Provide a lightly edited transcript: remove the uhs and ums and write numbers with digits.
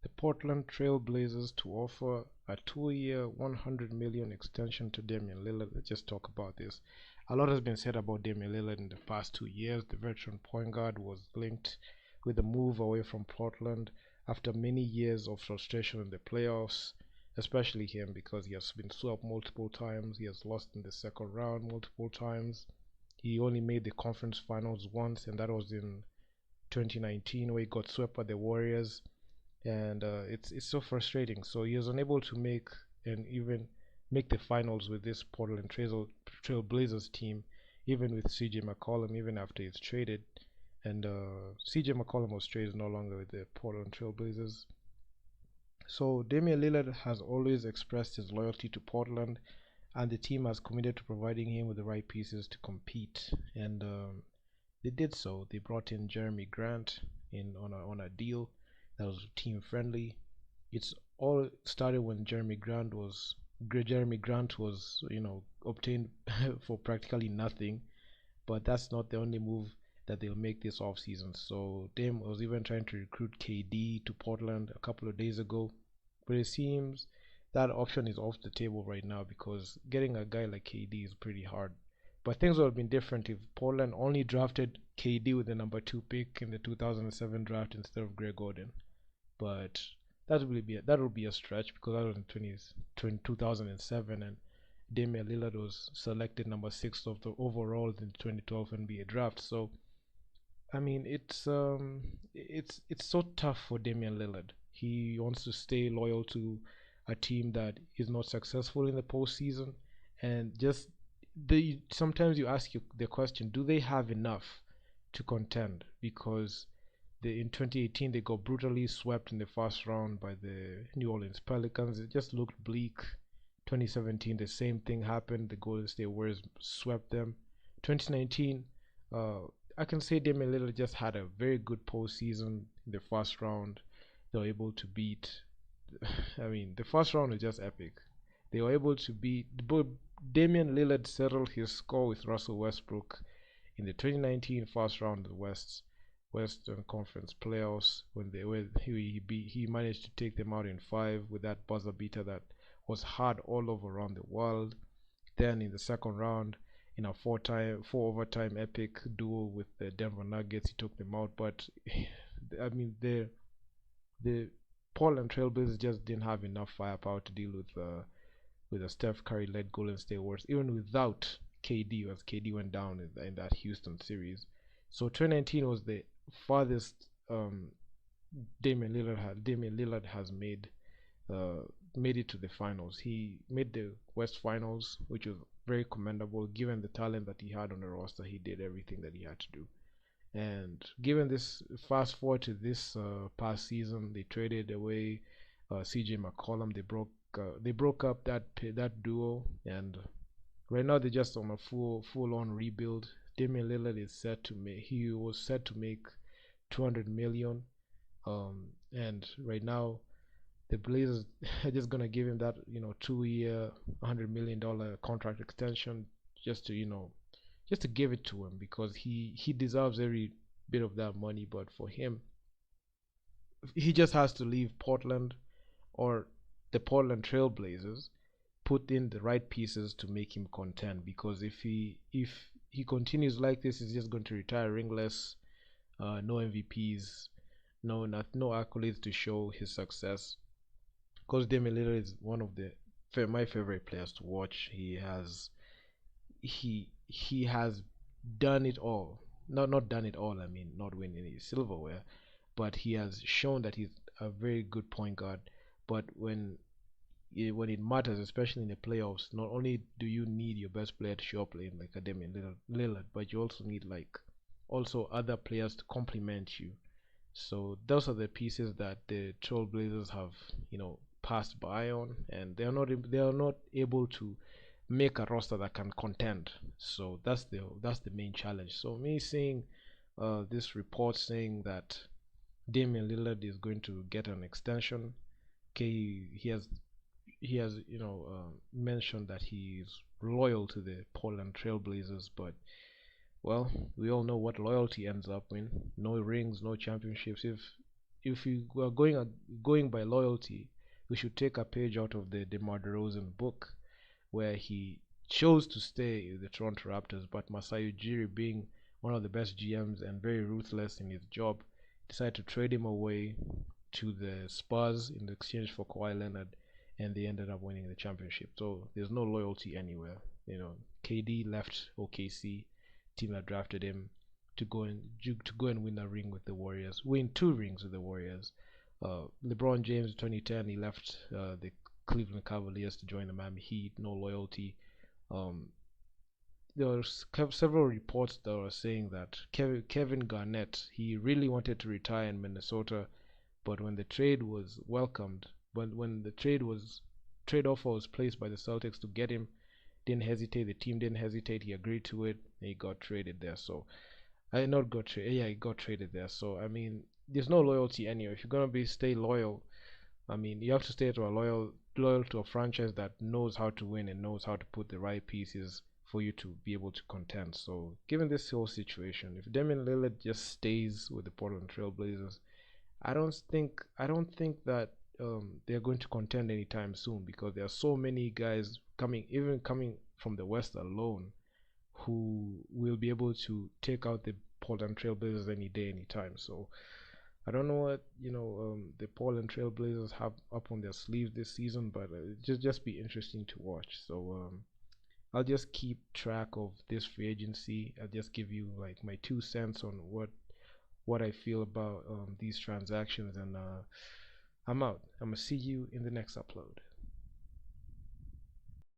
the Portland Trail Blazers to offer a 2-year, $100 million extension to Damian Lillard. Let's just talk about this. A lot has been said about Damian Lillard in the past 2 years. The veteran point guard was linked with a move away from Portland after many years of frustration in the playoffs, especially him because he has been swept multiple times. He has lost in the second round multiple times. He only made the conference finals once, and that was in 2019 where he got swept by the Warriors, and it's so frustrating. So he was unable to make and even make the finals with this Portland Trail Blazers team, even with CJ McCollum, even after he's traded. And CJ McCollum was traded no longer with the Portland Trail Blazers. So Damian Lillard has always expressed his loyalty to Portland, and the team has committed to providing him with the right pieces to compete. And they did so. They brought in Jeremy Grant in on a deal that was team friendly. It's all started when Jeremy Grant was obtained for practically nothing. But that's not the only move that they'll make this off season. So Dame was even trying to recruit KD to Portland a couple of days ago, but it seems that option is off the table right now because getting a guy like KD is pretty hard. But things would have been different if Portland only drafted KD with the number 2 pick in the 2007 draft instead of Greg Oden. But that would be a stretch because that was in 2007, and Damian Lillard was selected number 6 of the overall in the 2012 NBA draft. So I mean, it's so tough for Damian Lillard. He wants to stay loyal to a team that is not successful in the postseason, and just sometimes you ask you the question: do they have enough to contend? Because in 2018 they got brutally swept in the first round by the New Orleans Pelicans. It just looked bleak. 2017 the same thing happened. The Golden State Warriors swept them. 2019, I can say Damian Lillard just had a very good postseason in the first round. They were able to beat. I mean, the first round was just epic. They were able to beat. But Damian Lillard settled his score with Russell Westbrook in the 2019 first round of the Western Conference playoffs when he managed to take them out in 5 with that buzzer beater that was hard all over around the world. Then in the second round, in a four overtime epic duel with the Denver Nuggets, he took them out. But I mean, the Portland Trailblazers just didn't have enough firepower to deal with a Steph Curry led Golden State Warriors, even without KD, as KD went down in that Houston series. So 2019 was the farthest Damian Lillard has made it to the finals. He made the West Finals, which was very commendable given the talent that he had on the roster. He did everything that he had to do. And given this, fast forward to this past season, they traded away CJ McCollum. They broke up that duo, and right now they're just on a full on rebuild. Damian Lillard was set to make 200 million, and right now the Blazers are just gonna give him that 2-year $100 million contract extension just to give it to him because he deserves every bit of that money. But for him, he just has to leave Portland, or the Portland Trail Blazers put in the right pieces to make him contend, because if he continues like this, he's just going to retire ringless. No MVPs, no accolades to show his success. Because Damian Lillard is one of my favorite players to watch. He has done it all. Not done it all. I mean, not winning any silverware, but he has shown that he's a very good point guard. But when it matters, especially in the playoffs, not only do you need your best player to show up playing like a Damian Lillard, but you also need also other players to complement you. So those are the pieces that the Trailblazers have passed by on, and they are not able to make a roster that can contend. So that's the main challenge. So me seeing this report saying that Damian Lillard is going to get an extension. Okay, he has mentioned that he's loyal to the Portland Trailblazers, but well, we all know what loyalty ends up in. No rings, no championships. if you are going by loyalty, we should take a page out of the DeMar DeRozan book, where he chose to stay with the Toronto Raptors, but Masai Ujiri, being one of the best GMs and very ruthless in his job, decided to trade him away to the Spurs in exchange for Kawhi Leonard, and they ended up winning the championship. So there's no loyalty anywhere. KD left OKC, team that drafted him, to go and win a ring with the Warriors, win 2 rings with the Warriors. LeBron James in 2010, he left the Cleveland Cavaliers to join the Miami Heat. No loyalty. Um, there were several reports that were saying that Kevin Garnett, he really wanted to retire in Minnesota, but when the trade was welcomed, when the trade offer was placed by the Celtics to get him, didn't hesitate. The team didn't hesitate. He agreed to it. And he got traded there. So I not got traded. Yeah, he got traded there. So I mean, there's no loyalty anywhere. If you're gonna stay loyal, I mean, you have to stay to a loyal to a franchise that knows how to win and knows how to put the right pieces for you to be able to contend. So given this whole situation, if Damian Lillard just stays with the Portland Trail Blazers, I don't think that they're going to contend anytime soon, because there are so many guys coming from the West alone, who will be able to take out the Portland Trailblazers any day, anytime. So I don't know what the Portland Trailblazers have up on their sleeves this season, but just be interesting to watch. So I'll just keep track of this free agency. I'll just give you like my 2 cents on what I feel about these transactions, and I'm out. I'm gonna see you in the next upload.